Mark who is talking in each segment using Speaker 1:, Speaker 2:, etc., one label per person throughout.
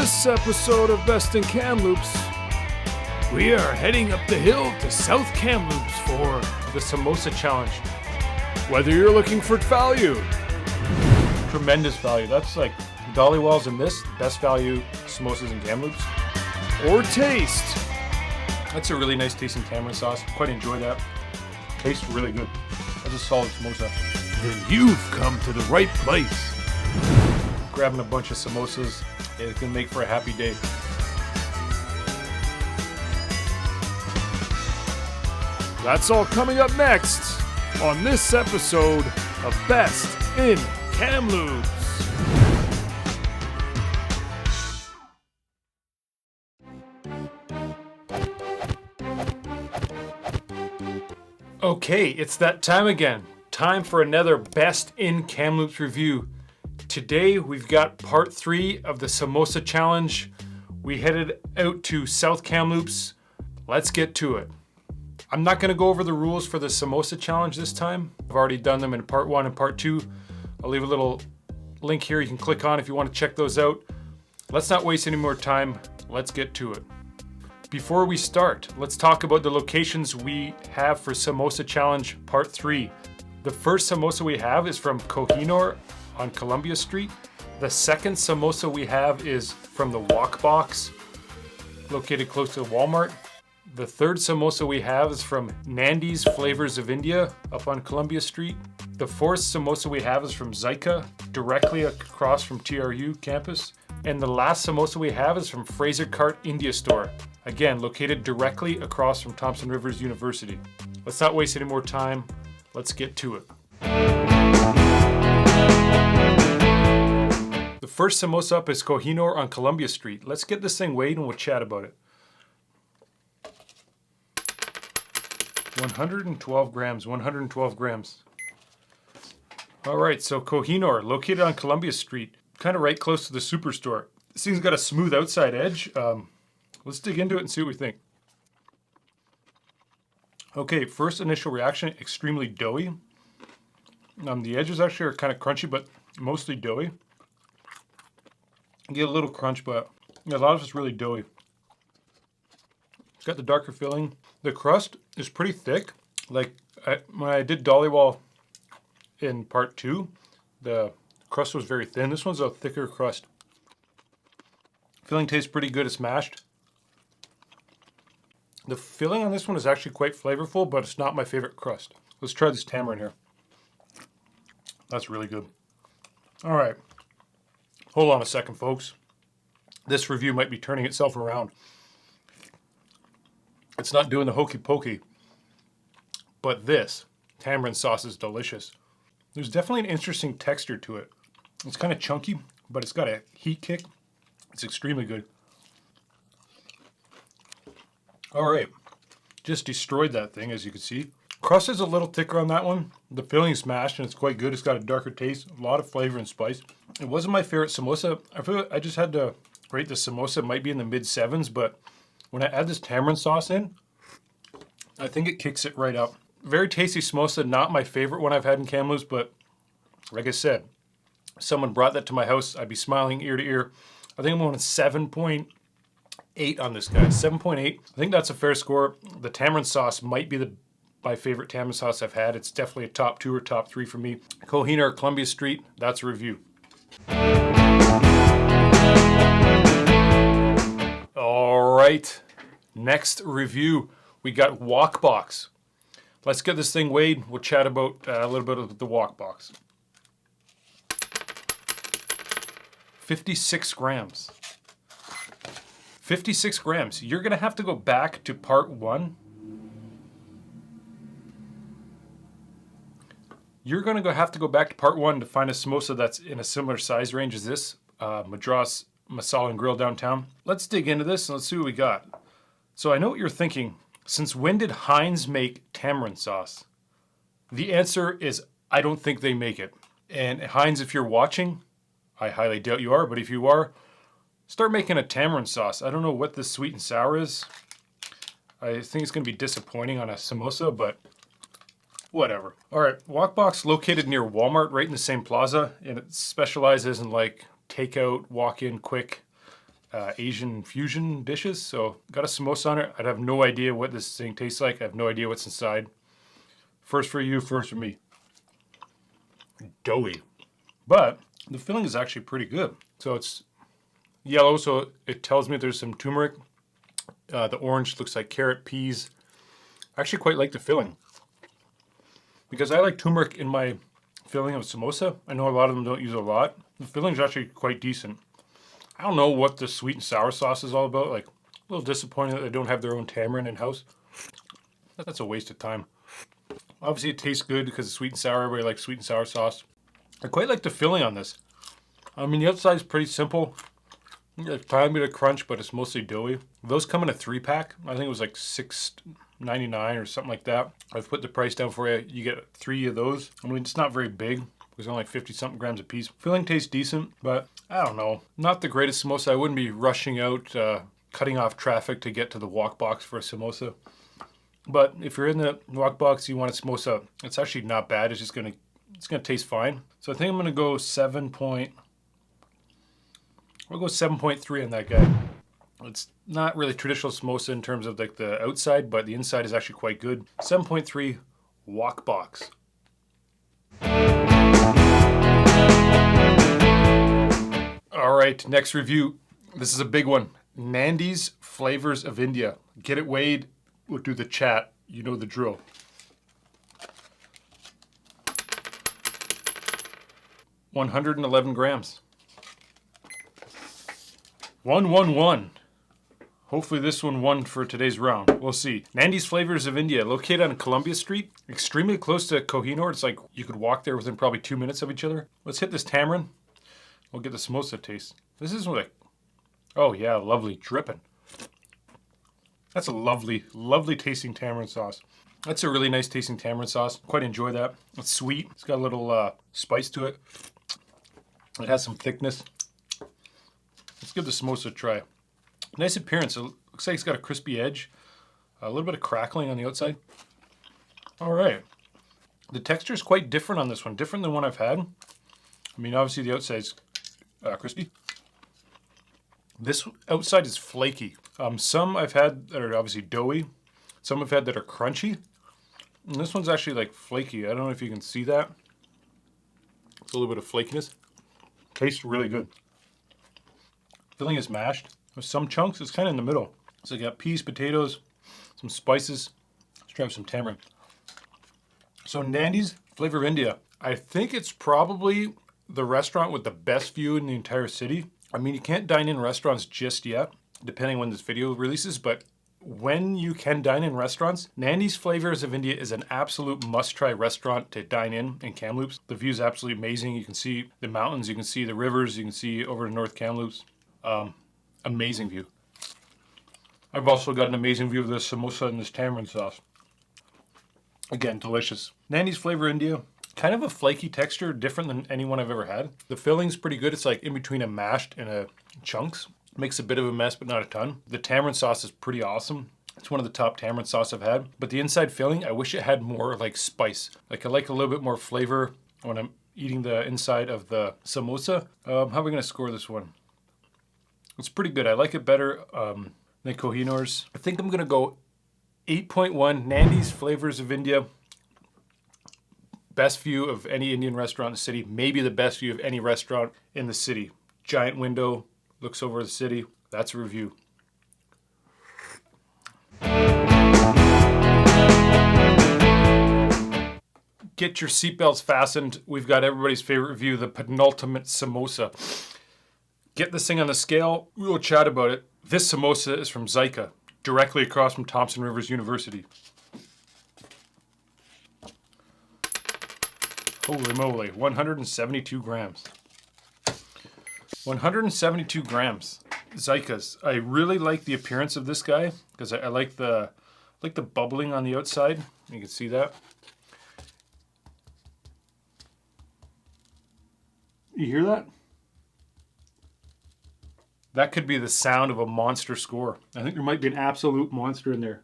Speaker 1: this episode of Best in Kamloops, we are heading up the hill to South Kamloops for
Speaker 2: The Samosa Challenge.
Speaker 1: whether you're looking for value,
Speaker 2: Tremendous value. That's like Dollywalls and this, best value samosas in Kamloops.
Speaker 1: or taste.
Speaker 2: That's a really nice tasting tamarind sauce. Quite enjoy that. Tastes really good. That's a solid samosa.
Speaker 1: Then you've come to the right place.
Speaker 2: Grabbing a bunch of samosas, it can make for a happy day.
Speaker 1: That's all coming up next on this episode of Best in Kamloops.
Speaker 2: Okay, it's that time again. Time for another Best in Kamloops review. Today we've got part 3 of the Samosa Challenge. We headed out to South Kamloops. Let's get to it. I'm not going to go over the rules for the Samosa Challenge this time. I've already done them in part 1 and part 2. I'll leave a little link here you can click on if you want to check those out. Let's not waste any more time. Let's get to it. Before we start, let's talk about the locations we have for Samosa Challenge Part 3. The first samosa we have is from Kohinoor on Columbia Street. The second samosa we have is from the Wok Box, located close to Walmart. The third samosa we have is from Nandi's Flavours of India up on Columbia Street. The fourth samosa we have is from Zaika, directly across from TRU campus. And the last samosa we have is from Frasercart India Store, again located directly across from Thompson Rivers University. Let's not waste any more time. Let's get to it. The first samosa up is Kohinoor on Columbia Street. Let's get this thing weighed and we'll chat about it. 112 grams, 112 grams. All right, so Kohinoor, located on Columbia Street, kind of right close to the superstore. This thing's got a smooth outside edge. Let's dig into it and see what we think. Okay, first initial reaction, extremely doughy. The edges actually are kind of crunchy, but mostly doughy. You get a little crunch, but a lot of it's really doughy. It's got the darker filling. The crust is pretty thick. Like when I did Dollywall in part 2, the crust was very thin. This one's a thicker crust. Filling tastes pretty good. It's mashed. The filling on this one is actually quite flavorful, but it's not my favorite crust. Let's try this tamarind here. That's really good. All right. Hold on a second, folks. This review might be turning itself around. It's not doing the hokey pokey, but this tamarind sauce is delicious. There's definitely an interesting texture to it. It's kind of chunky, but it's got a heat kick. It's extremely good. All right, just destroyed that thing, as you can see. Crust is a little thicker on that one. The filling is mashed and it's quite good. It's got a darker taste, a lot of flavor and spice. It wasn't my favorite samosa. I feel I just had to rate the samosa. It might be in the mid-7s, but when I add this tamarind sauce in, I think it kicks it right up. Very tasty samosa, not my favorite one I've had in Kamloops, but like I said, if someone brought that to my house, I'd be smiling ear to ear. I think I'm going 7.8 on this guy, 7.8. I think that's a fair score. The tamarind sauce might be my favorite tamarind sauce I've had. It's definitely a top 2 or top 3 for me. Kohinoor, Columbia Street, that's a review. All right, next review, we got Wok Box. Let's get this thing weighed. We'll chat about a little bit of the Wok Box. 56 grams. 56 grams. You're going to have to go back to part 1. You're going to have to go back to part 1 to find a samosa that's in a similar size range as this. Madras Masala and Grill downtown. Let's dig into this and let's see what we got. So I know what you're thinking. Since when did Heinz make tamarind sauce? The answer is I don't think they make it. And Heinz, if you're watching, I highly doubt you are, but if you are, start making a tamarind sauce. I don't know what this sweet and sour is. I think it's going to be disappointing on a samosa, but whatever. All right, Wok Box located near Walmart, right in the same plaza, and it specializes in like takeout, walk-in, quick Asian fusion dishes. So got a samosa on it. I'd have no idea what this thing tastes like. I have no idea what's inside. First for you, first for me. Doughy. But the filling is actually pretty good. So it's yellow, so it tells me there's some turmeric. The orange looks like carrot, peas. I actually quite like the filling. Because I like turmeric in my filling of samosa. I know a lot of them don't use it a lot. The filling is actually quite decent. I don't know what the sweet and sour sauce is all about. Like, a little disappointed that they don't have their own tamarind in-house. That's a waste of time. Obviously it tastes good because it's sweet and sour. Everybody likes sweet and sour sauce. I quite like the filling on this. I mean, the outside is pretty simple. There's a tiny bit of crunch, but it's mostly doughy. Those come in a 3-pack. I think it was like $6.99 or something like that. I've put the price down for you. You get 3 of those. I mean, it's not very big. It's only like 50-something grams a piece. Filling tastes decent, but I don't know. Not the greatest samosa. I wouldn't be rushing out, cutting off traffic to get to the Wok Box for a samosa. But if you're in the Wok Box, you want a samosa, it's actually not bad. It's just gonna taste fine. So I think I'm gonna go 7.3 on that guy. It's not really traditional samosa in terms of like the outside, but the inside is actually quite good. 7.3 Wok Box. All right, next review. This is a big one. Nandi's Flavours of India. Get it weighed. We'll do the chat. You know the drill. $111 grams. 111. Hopefully this one won for today's round. We'll see. Nandi's Flavours of India, located on Columbia Street, extremely close to Kohinoor. It's like you could walk there within probably 2 minutes of each other. Let's hit this tamarind. We'll get the samosa taste. This is like, oh yeah, lovely, dripping. That's a lovely, lovely tasting tamarind sauce. That's a really nice tasting tamarind sauce. Quite enjoy that. It's sweet. It's got a little spice to it. It has some thickness. Let's give the samosa a try. Nice appearance. It looks like it's got a crispy edge. A little bit of crackling on the outside. All right. The texture is quite different on this one. Different than one I've had. I mean, obviously the outside's crispy. This outside is flaky. Some I've had that are obviously doughy. Some I've had that are crunchy. And this one's actually like flaky. I don't know if you can see that. It's a little bit of flakiness. Tastes really good. Filling is mashed. With some chunks, it's kind of in the middle. So you got peas, potatoes, some spices. Let's try some tamarind. So Nandi's Flavour of India. I think it's probably the restaurant with the best view in the entire city. I mean, you can't dine in restaurants just yet, depending when this video releases, but when you can dine in restaurants, Nandi's Flavours of India is an absolute must-try restaurant to dine in Kamloops. The view is absolutely amazing. You can see the mountains, you can see the rivers, you can see over to North Kamloops. Amazing view. I've also got an amazing view of this samosa and this tamarind sauce. Again, delicious. Nandi's Flavour India, kind of a flaky texture, different than anyone I've ever had. The filling's pretty good. It's like in between a mashed and a chunks. Makes a bit of a mess, but not a ton. The tamarind sauce is pretty awesome. It's one of the top tamarind sauce I've had. But the inside filling, I wish it had more like spice. Like I like a little bit more flavor when I'm eating the inside of the samosa. How are we gonna score this one? It's pretty good. I like it better than Kohinoor's. I think I'm gonna go 8.1. Nandi's Flavours of India. Best view of any Indian restaurant in the city. Maybe the best view of any restaurant in the city. Giant window, looks over the city. That's a review. Get your seatbelts fastened. We've got everybody's favorite review, the penultimate samosa. Get this thing on the scale. We will chat about it. This samosa is from Zaika, directly across from Thompson Rivers University. Holy moly, 172 grams. 172 grams. Zaikas. I really like the appearance of this guy because I like the bubbling on the outside. You can see that. You hear that? That could be the sound of a monster score. I think there might be an absolute monster in there.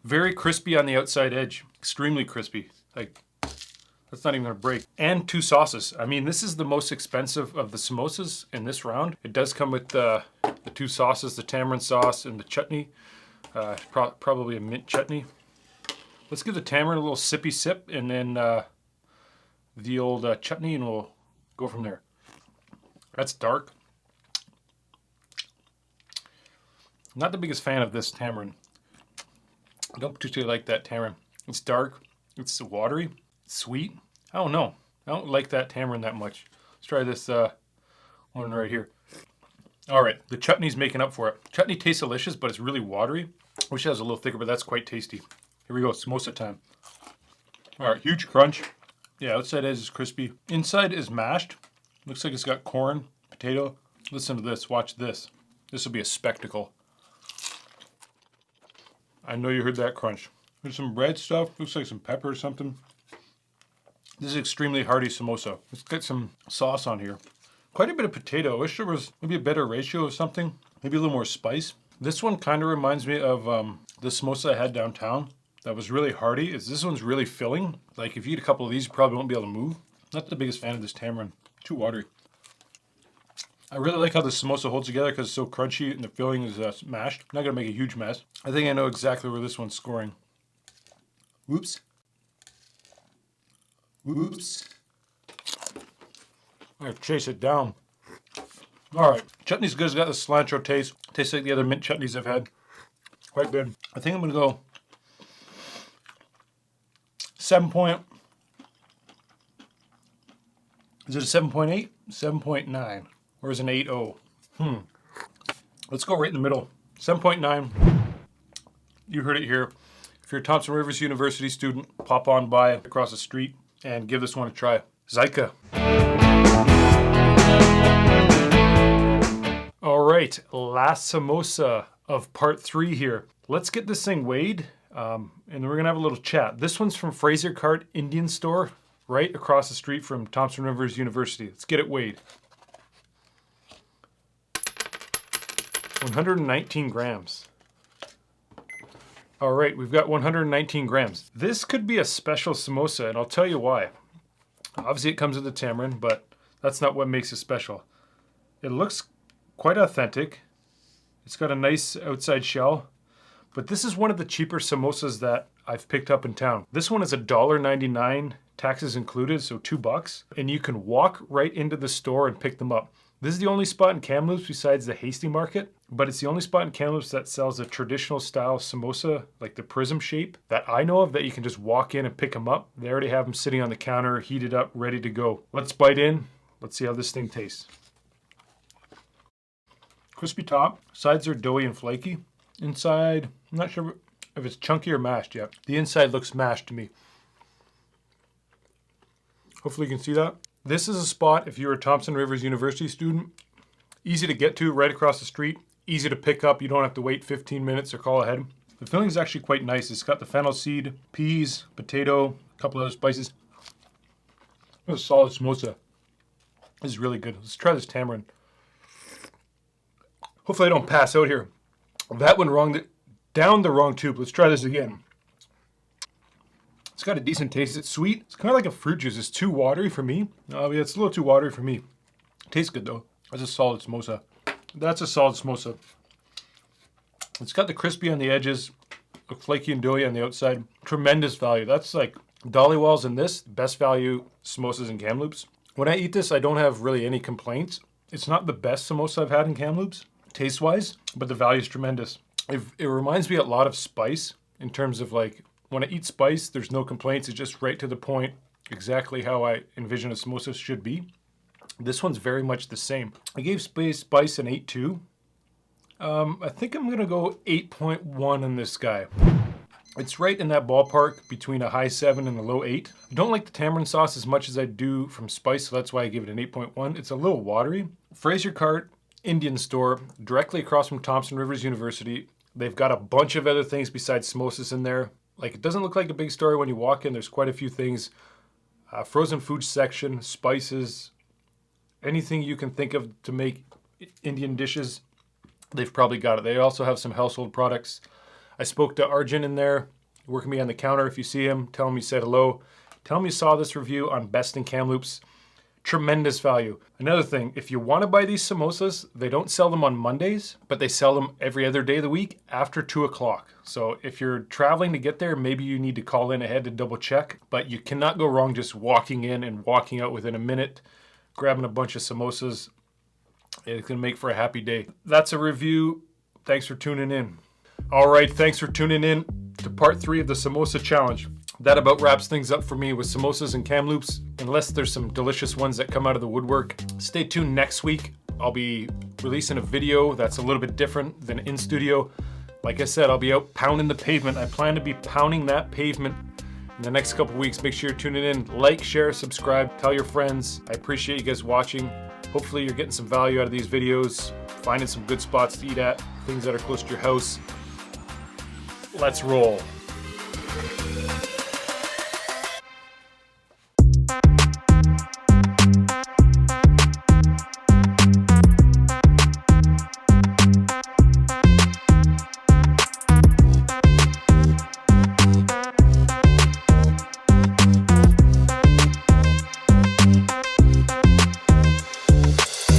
Speaker 2: Very crispy on the outside edge. Extremely crispy. Like, that's not even gonna break. And 2 sauces. I mean, this is the most expensive of the samosas in this round. It does come with the The two sauces, the tamarind sauce and the chutney. Probably a mint chutney. Let's give the tamarind a little sippy sip and then the old chutney, and we'll go from there. That's dark. I'm not the biggest fan of this tamarind. I don't particularly like that tamarind. It's dark, it's watery, it's sweet. I don't know. I don't like that tamarind that much. Let's try this one right here. All right, the chutney's making up for it. Chutney tastes delicious, but it's really watery. Wish it was a little thicker, but that's quite tasty. Here we go, samosa time. All right, huge crunch. Yeah, outside edge is crispy. Inside is mashed. Looks like it's got corn, potato. Listen to this, watch this. This will be a spectacle. I know you heard that crunch. There's some red stuff, looks like some pepper or something. This is extremely hearty samosa. Let's get some sauce on here. Quite a bit of potato. I wish there was maybe a better ratio of something. Maybe a little more spice. This one kind of reminds me of the samosa I had downtown. That was really hearty. This one's really filling. Like if you eat a couple of these, you probably won't be able to move. Not the biggest fan of this tamarind. Too watery. I really like how the samosa holds together because it's so crunchy and the filling is mashed. I'm not going to make a huge mess. I think I know exactly where this one's scoring. Whoops. Whoops. I chase it down. All right, chutney's good. It's got the cilantro taste. Tastes like the other mint chutneys I've had. Quite good. I think I'm gonna go 7 point. Is it a 7.8? 7.9. Or is it an 8.0? Let's go right in the middle. 7.9. You heard it here. If you're a Thompson Rivers University student, pop on by across the street and give this one a try. Zaika. All right, last samosa of part 3 here. Let's get this thing weighed, and then we're gonna have a little chat. This one's from Frasercart Indian store, right across the street from Thompson Rivers University. Let's get it weighed. 119 grams. All right, we've got 119 grams. This could be a special samosa, and I'll tell you why. Obviously, it comes with the tamarind, but that's not what makes it special. It looks quite authentic. It's got a nice outside shell, but this is one of the cheaper samosas that I've picked up in town. This one is $1.99, taxes included, so $2, and you can walk right into the store and pick them up. This is the only spot in Kamloops besides the Hasty Market, but it's the only spot in Kamloops that sells a traditional style samosa, like the prism shape, that I know of, that you can just walk in and pick them up. They already have them sitting on the counter, heated up, ready to go. Let's bite in. Let's see how this thing tastes. Crispy top, sides are doughy and flaky. Inside, I'm not sure if it's chunky or mashed yet. The inside looks mashed to me. Hopefully you can see that. This is a spot, if you're a Thompson Rivers University student, easy to get to right across the street, easy to pick up. You don't have to wait 15 minutes or call ahead. The filling is actually quite nice. It's got the fennel seed, peas, potato, a couple other spices. It's a solid samosa. This is really good. Let's try this tamarind. Hopefully I don't pass out here. That went down the wrong tube. Let's try this again. It's got a decent taste. It's sweet. It's kind of like a fruit juice. It's too watery for me. Yeah, it's a little too watery for me. Tastes good though. That's a solid samosa. That's a solid samosa. It's got the crispy on the edges, flaky and doughy on the outside. Tremendous value. That's like Dollywalls in this. Best value samosas in Kamloops. When I eat this, I don't have really any complaints. It's not the best samosa I've had in Kamloops, taste-wise, but the value is tremendous. It reminds me a lot of spice in terms of like, when I eat spice, there's no complaints. It's just right to the point, exactly how I envision a samosa should be. This one's very much the same. I gave spice an 8.2. I think I'm gonna go 8.1 on this guy. It's right in that ballpark between a high 7 and a low 8. I don't like the tamarind sauce as much as I do from spice, so that's why I give it an 8.1. It's a little watery. Frasercart Indian store, directly across from Thompson Rivers University. They've got a bunch of other things besides samosas in there. Like, it doesn't look like a big store when you walk in. There's quite a few things. Frozen food section, spices, anything you can think of to make Indian dishes, they've probably got it. They also have some household products. I spoke to Arjun in there, working me on the counter. If you see him, tell him you said hello. Tell him you saw this review on Best in Kamloops. tremendous value. Another thing, if you want to buy these samosas, they don't sell them on Mondays, but they sell them every other day of the week after 2 o'clock. So if you're traveling to get there, maybe you need to call in ahead to double check, but you cannot go wrong just walking in and walking out within a minute, grabbing a bunch of samosas. It's gonna make for a happy day. That's a review. Thanks for tuning in. All right, thanks for tuning in to part 3 of the Samosa Challenge. That about wraps things up for me with samosas and Kamloops, unless there's some delicious ones that come out of the woodwork. Stay tuned next week. I'll be releasing a video that's a little bit different than in studio. Like I said, I'll be out pounding the pavement. I plan to be pounding that pavement in the next couple weeks. Make sure you're tuning in. Like, share, subscribe, tell your friends. I appreciate you guys watching. Hopefully you're getting some value out of these videos, finding some good spots to eat at, things that are close to your house. Let's roll.